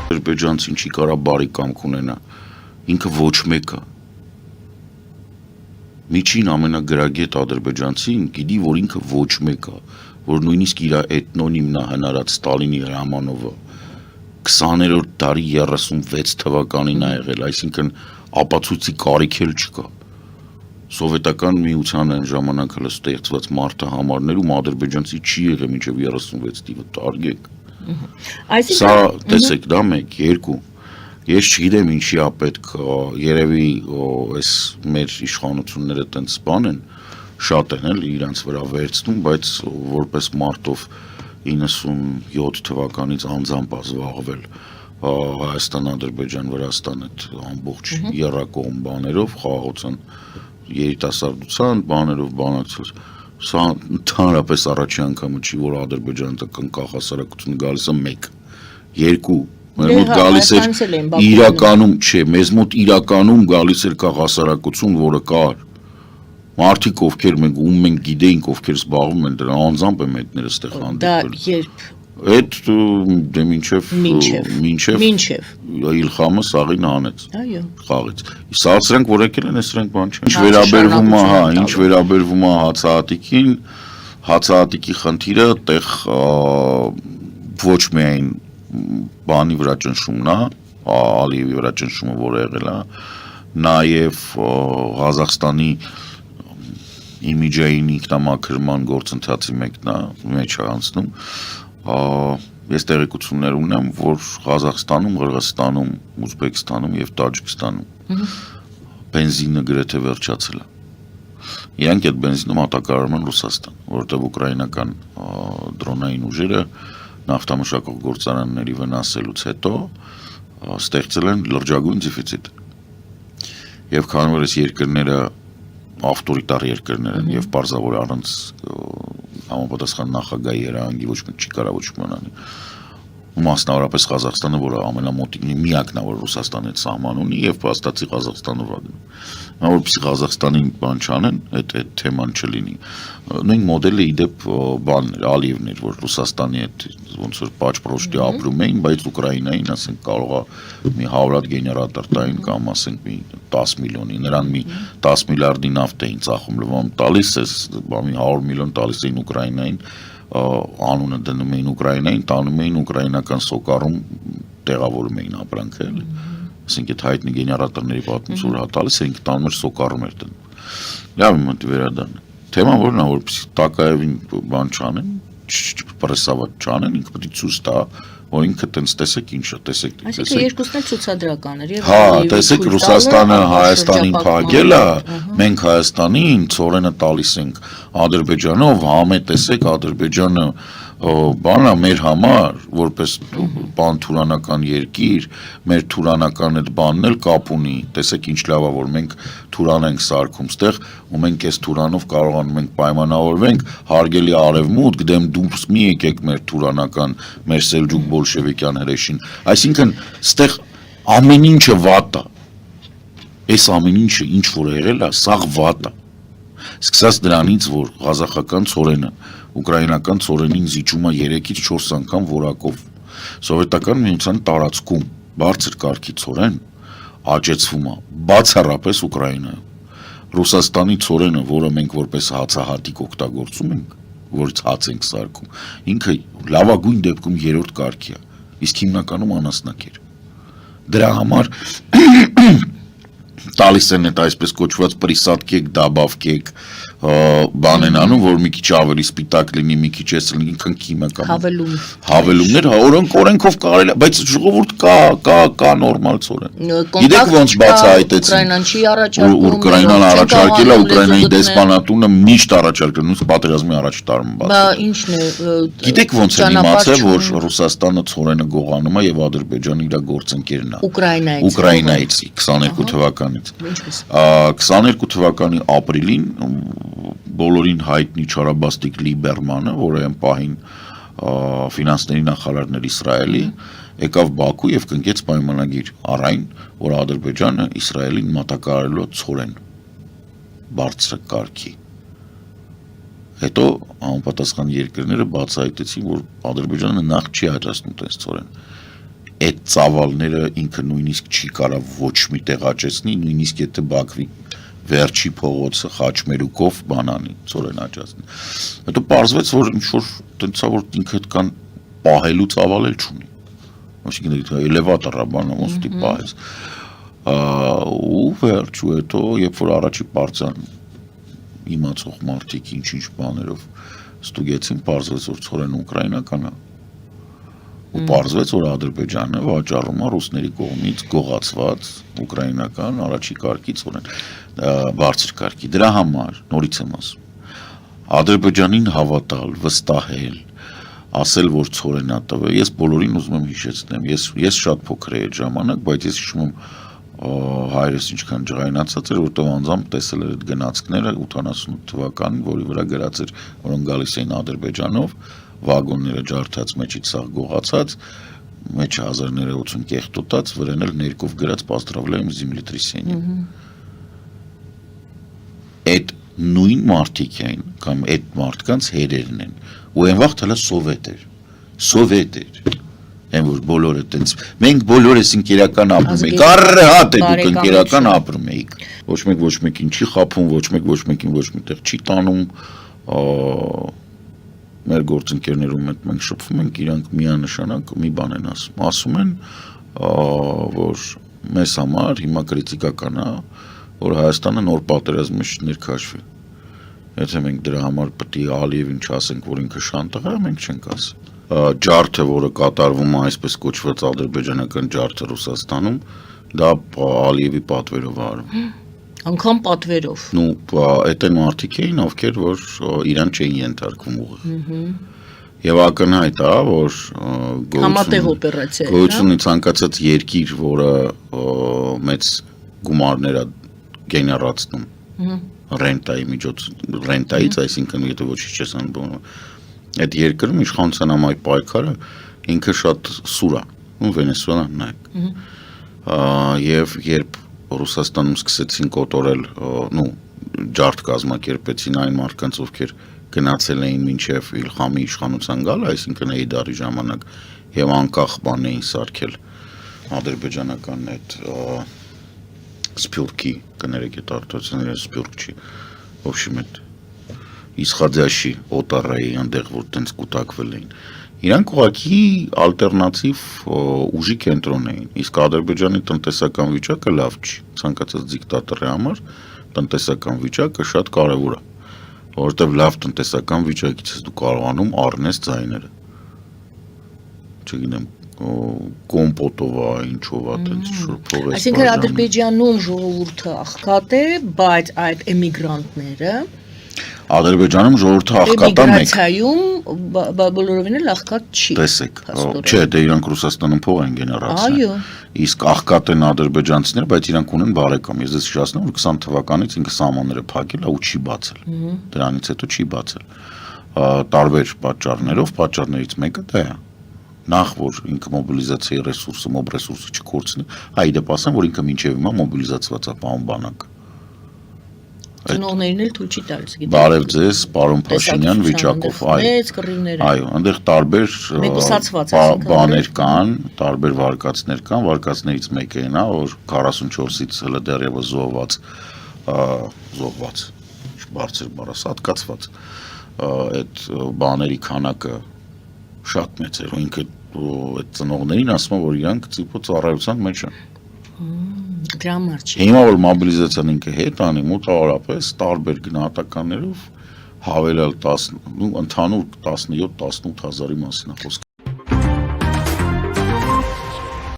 Ադրբեջանցին չի կարա բարի կամք ունենա, ինքը ոչ մեկը։ Միջին ամենագրագետ ադրբեջանցին գիտի, որ ինքը ոչ մեկը, որ նույնիսկ իր էթնոնիմն է հնարած Ստալինի հրամանովը 20-րդ դարի 36 թվականին է եղել, այսինքն ապացույցի կարիք էլ չկա։ Սովետական միության այն ժամանակ հələ ստեղծված մարտահամարներում ադրբեջանցի չի եղել մինչև 36 թիվը տարգեք։ Սա տեսեք, դա 1, 2 Ես չգիտեմ ինչի է պետք երևի այս մեր իշխանությունները տենց բան են շատ են էլ իրանց վրա վերցնում, բայց որպես մարտով 97 թվականից անձամբ զբաղվել Հայաստան, Ադրբեջան, Վրաստան այդ ամբողջ եռակողմ բաներով խաղաղության երիտասարդության բաներով բանակցել սա ընդհանրապես առաջի անգամը չի որ ադրբեջանական կախասարակությունը գալիս է 1 2 Մեր մոտ գալիս էր իրականում, չէ, մեզ մոտ իրականում գալիս էր կաղասարակություն, որը կար։ Մարդիկ ովքեր մենք գիտեինք, ովքեր զբաղվում են դրա անձամբ եմ հետները ստեղ հանդիպել։ Դա երբ։ Այդ դե մինչև Իլխամը սաղին հանեց։ Այո։ Խաղեց։ Սա սրանք որ եկել են, սրանք բան չեն։ Ինչ վերաբերվում է հացահատիկին, հացահատիկի խնդիրը տեղ ոչ միայն բանի վրա ճնշումն է, Ալիևի վրա ճնշումը որը եղել է, նաև Ղազախստանի իմիջային ինքնամաքրման գործընթացի մեկն է, մեջ է անցնում, ես տեղեկություններ ունեմ, որ Ղազախստանում, Qırğızstանում, Ուզբեկստանում և Տաջիկստանում բենզինը գրեթե վերջացել է։ Իրանք այդ բենզինը մատակարարում են Ռուսաստան, որովհետև ուկրաինական դրոնային ուժերը նավթամշակող գործարանների վնասելուց հետո ստեղծել են լրջագույն դեֆիցիտ։ Եվ քանի որ այս երկրները ավտորիտար երկրներ են եւ պարզավոր առանց համապատասխան նախագահի երանգի ոչ մեկ չի կարող ոչ մի բան անել։ Մասնավորապես Ղազախստանը, որը ամենամոտիկն է, միակն է, որ Ռուսաստանի հետ սահման ունի եւ փաստացի Ղազախստանը վագնում։ Նա որպեսզի Ղազախստանին բան չանեն, այդ թեման չլինի։ Նույն մոդելը իդեպ բանն էր, Ալիևն էր, որ Ռուսաստանի հետ ոնց որ պաճ-պրոշտի ապրում էին, բայց Ուկրաինային, ասենք, կարող է մի 100 հատ գեներատոր տային կամ ասենք մի 10 միլիոնի, նրան մի 10 միլիարդի նավթ էին ծախում լվամ տալիս, էս մի 100 միլիոն տալիս էին Ուկրաինային, անունը դնում էին Ուկրաինային, տանում էին ուկրաինական սոկարում տեղավորում էին ապրանքը, էլի։ Ասենք այդ հայտնի գեներատորների պատմություն հատալիս էինք տանում էր սոկարում էր դնում։ Լավ իմ մոտ վերադառնա։ Թեման որն է, որպեսզի Տակաևին բան չանեն, պրեսավատ չանեն, ինքը պետք է ցույց տա, որ ինքը տենց տեսեք ինչա, տեսեք։ Այսինքն երկուսն էլ ցուցադրական էր։ Հա, տեսեք Ռուսաստանը Հայաստանին փակել է, մենք Հայաստանին ծորենը տալիս ենք Ադրբեջանով, համե տեսեք Ադրբեջանը բանա մեր համար, որպես բան թուրանական երկիր, մեր թուրանական այդ բանն էլ կապ ունի, տեսեք ինչ լավ է, որ մենք թուրան ենք սարքում ստեղ, ու մենք այս թուրանով կարողանում ենք պայմանավորվենք, հարգելի արևմուտք, դեմ դուրս մի եկեք մեր թուրանական, մեր սելջուկ բոլշևիկյան հրեշին, այսինքն ստեղ ամեն ինչը վատ է, այս ամեն ինչը ինչ որ եղել է, սաղ վատ է, սկսած դրանից, որ ղազախական ծորենը ուկրաինական ծորենին զիջում է 3-ից 4 անգամ որակով, սովետական միության տարածքում բարձր կարգի ծորեն աճեցվում է բացառապես Ուկրաինայում, Ռուսաստանի ծորենը, որը մենք որպես հացահատիկ օգտագործում ենք, որից հաց ենք սարքում, ինքը լավագույն դեպքում 3-րդ կարգի է, իսկ հիմնականում անասնակեր, դրա համար տալիս են այդ այսպես կոչված պրիսատկեք, դաբավկեք բան են անում, որ մի քիչ ավելի սպիտակ լինի, մի քիչ էս լինի, ինքն քիմիական հավելումներ, օրենքով կարելի է, բայց ժողովուրդ կա նորմալ ծորեն։ Գիտեք ոնց բացահայտեցին։ Ուկրաինան առաջարկել է, Ուկրաինայի դեսպանատունը միշտ առաջարկել, նույնիսկ պատերազմի առաջ տարում բացել։ Բա ինչն է։ Գիտեք ոնց է իմացել, որ Ռուսաստանը ծորենը գողանում է եւ Ադրբեջանը իր գործընկերն է։ Ուկրաինայից 22 թվականից։ 22 թվականի ապրիլին բոլորին հայտնի Չարաբաստիկ Լիբերմանը, որը այն պահին ֆինանսների նախարարներ Իսրայելի, եկավ Բաքու եւ կնքեց պայմանագիր առայն, որ Ադրբեջանը Իսրայելին մատակարարելու ծորեն բարձր կարգի։ Հետո համապատասխան երկրները բացահայտեցին, որ Ադրբեջանը նախ չի հայտարարում այս ծորեն։ այդ ծավալները ինքը նույնիսկ չի կարող ոչ մի տեղ աճեցնի, նույնիսկ եթե Բաքվի վերջի փողոցը խաչմերուկով բանանի, ծորեն աճացնի։ Հետո պարզվեց, որ ինչ-որ տենցա, որ ինքը այդքան պահելու ծավալ էլ չունի։ Այսինքն էլևատորա բանը ոստի պահես։ Ու վերջու հետո, երբ որ առաջի պարծան իմացող մարդիկ ինչ-ինչ բաներով ստուգեցին, պարզվեց, որ ծորեն ուկրաինական է։ Ու պարզվեց, որ Ադրբեջանը վաճառում է ռուսների կողմից գողացված ուկրաինական առաջի կարգի ծորեն, բարձր կարգի։ Դրա համար, նորից եմ ասում, Ադրբեջանին հավատալ, վստահել, ասել, որ ծորեն է տվել, ես բոլորին ուզում եմ հիշեցնեմ, ես շատ փոքր էի այդ ժամանակ, բայց ես հիշում եմ հայրս ինչքան ջղայնացած էր, որտեղ անձամբ տեսել էր այդ գնացքները 88 թվականին, որի վրա գրած էր, որոնք գալիս էին Ադրբեջանով, վագոնները ջարդած, մեջից սաղ գողացած, մեջ 1080 կեղտոտած, վրան էլ ներկով գրած «Поздравляем с землетрясением»։ Այդ նույն մարդիկ էին, կամ այդ մարդկանց հերերն են, ու այն վաղ թելա սովետ էր, այն որ բոլորը տենց, մենք բոլորս ընկերական ապրում էինք, առհատ է դուք ընկերական ապրում էիք, ոչ մեկին չի խաբում, ոչ մեկին ոչ միտեղ չի տանում, մեր գործընկերներում հետ մենք շփվում ենք, իրանք միանշանակ մի բան են ասում են, որ մեզ համար հիմա կրիտիկական է, որ Հայաստանը նոր պատերազմի ներքաշվի։ Եթե մենք դրա համար պետք է Ալիևին չասենք, որ ինքը շանտաղ է, մենք չենք ասի։ Ջարդը, որը կատարվում է այսպես կոչված ադրբեջանական ջարդը Ռուսաստանում, դա Ալիևի պատվերով է արվում։ Անգամ պատվերով։ Այդ են մարդիկ էին, ովքեր որ իրան չէին ենթարկվում ուղիղ։ Եվ ակնհայտ է, որ համատեղ օպերացիա է, գոյություն ունի ցանկացած երկիր, որը մեծ գումարներ է գեներացնում ռենտայից, այսինքն եթե ոչինչ չես անում, այդ երկրում իշխանության համայ պայքարը ինքը շատ սուր է, Վենեսուելան նայեք։ Եվ երբ Ռուսաստանում սկսեցին կոտորել, ջարդ կազմակերպեցին այն մարդկանց, ովքեր գնացել էին մինչև Իլխամի իշխանության գալը, այսինքն Էյդարի ժամանակ, եւ անկախ բան էին սարքել ադրբեջանական այդ Սպյուրքի, կներեք այդ արտադրությունը Սպյուրք չի, в общем այդ իսխադյաշի օտարայի այնտեղ որ տենց կուտակվել էին։ Իրանք ուղղակի ալտերնատիվ ուժի կենտրոն էին, իսկ Ադրբեջանի տնտեսական վիճակը լավ չի, ցանկացած դիկտատորի համար տնտեսական վիճակը շատ կարևոր է, որովհետև լավ տնտեսական վիճակից ես դու կարողանում առնես ձայները, չգիտեմ, կոմպոտով է, ինչով է, տենց շուր փողես։ Այսինքն Ադրբեջանում ժողովուրդը աղքատ է, բայց այդ էմիգրանտները Ադրբեջանում ժողովուրդը աղքատ է մեկ։ Էմիգրացիայում բոլորովին էլ աղքատ չի։ Տեսեք, չէ, դե իրանք Ռուսաստանում փող են գեներացել։ Այո։ Իսկ աղքատ են ադրբեջանցիները, բայց իրանք ունեն բարեկամ։ Ես դες հիշեցնում, որ 20 թվականից ինքը սահմանները փակել է ու չի բացել։ Դրանից հետո չի բացել։ Տարբեր պատճառներով, պատճառներից մեկը դա է։ Նախ որ ինքը մոբիլիզացիայի ռեսուրսը, մոբ ռեսուրսը չկորցնի, այ դե ասեմ, որ ինքը մինչև հիմա մոբիլիզացված է պարոն բանակը։ Ծնողներին էլ թույլ չի տալիս, գիտեք։ Բարև ձեզ, պարոն Փաշինյան վիճակով, Մեծ կռիվներ են։ Այո, այնտեղ տարբեր բաներ կան, տարբեր վարկածներ կան, վարկածներից մեկը այն է, որ 44-ից հələ դեռևս զոհված, բարձր բառը, սատկացված, այդ բաների քանակը շատ մեծ էր, ու ինքը այդ ծնողներին ասում է, որ իրանք ծիպո ծառայության մեջ են։ Դրա համար չի։ Հիմա որ մոբիլիզացիան ինքը հետ անի, մոտավորապես տարբեր գնահատականներով հավելյալ 10, ընդհանուր 17-18 հազարի մասին է խոսքը։